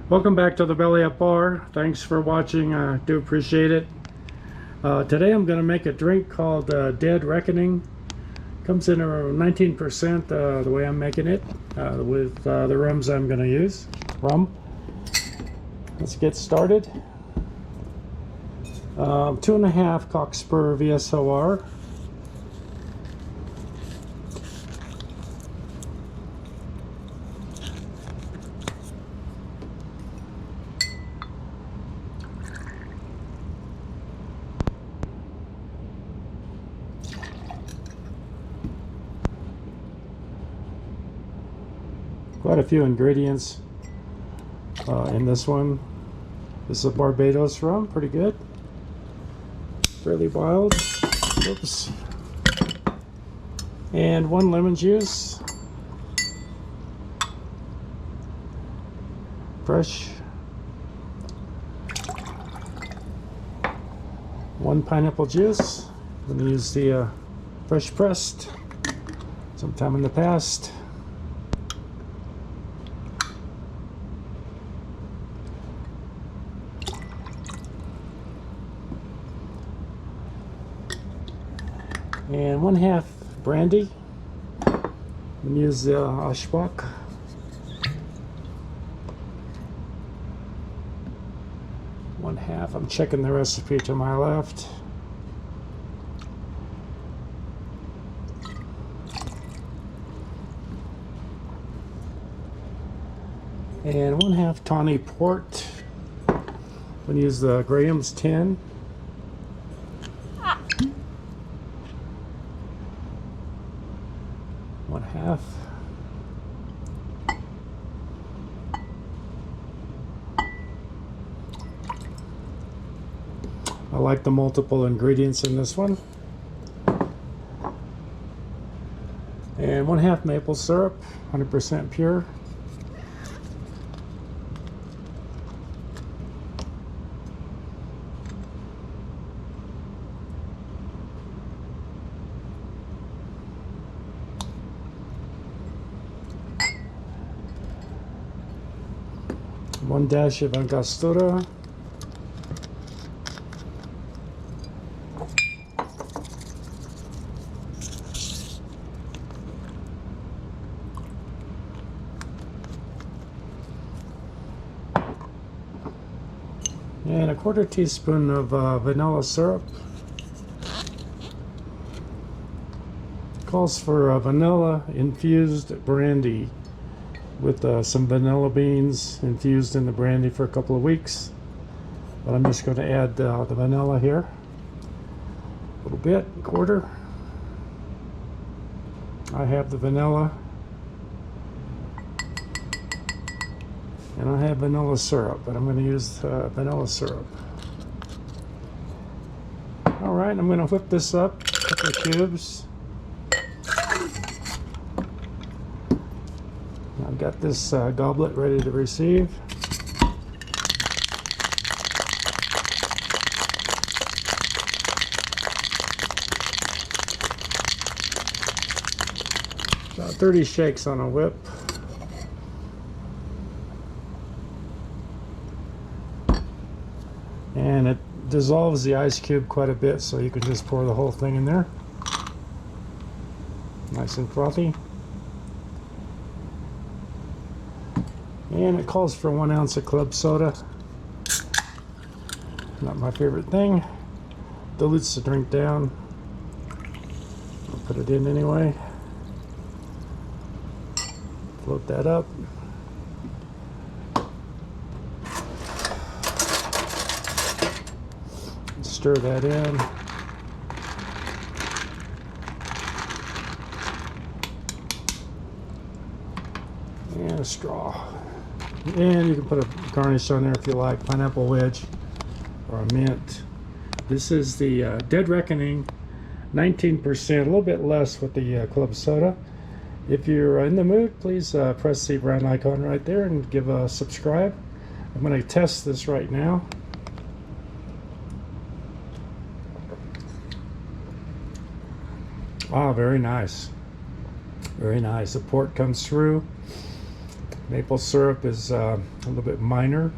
Welcome back to the Belly Up Bar. Thanks for watching. I do appreciate it. Today I'm going to make a drink called Dead Reckoning. Comes in around 19% the way I'm making it with the rums I'm going to use. Rum. Let's get started. 2.5 Cockspur VSOR. Quite a few ingredients in this one. This is a Barbados rum, pretty good. Fairly wild. Oops. And 1 lemon juice. Fresh. 1 pineapple juice. I'm going to use the fresh pressed sometime in the past. And 1/2 brandy. I'm use the Asbach. One half. I'm checking the recipe to my left. And 1/2 tawny port. I'm going to use the Graham's 10. Half. I like the multiple ingredients in this one. And 1/2 maple syrup, 100% pure. One dash of Angostura. And a 1/4 teaspoon of vanilla syrup. Calls for vanilla infused brandy with some vanilla beans infused in the brandy for a couple of weeks. But I'm just going to add the vanilla here. A little bit, 1/4. I have the vanilla. And I have vanilla syrup, but I'm going to use vanilla syrup. Alright, I'm going to whip this up, a couple of cubes. I've got this goblet ready to receive. About 30 shakes on a whip. And it dissolves the ice cube quite a bit, so you can just pour the whole thing in there. Nice and frothy. And it calls for 1 ounce of club soda. Not my favorite thing. Dilutes the drink down. I'll put it in anyway. Float that up. Stir that in. And a straw. And you can put a garnish on there if you like, pineapple wedge or a mint. This is the Dead Reckoning, 19%, a little bit less with the club soda. If you're in the mood, please press the brown icon right there and give a subscribe. I'm going to test this right now. Ah, very nice. Very nice. The port comes through. Maple syrup is a little bit minor,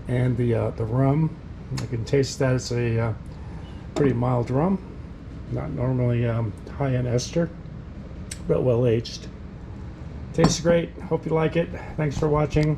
and the rum, I can taste that it's a pretty mild rum, not normally high in ester, but well aged. Tastes great. Hope you like it. Thanks for watching.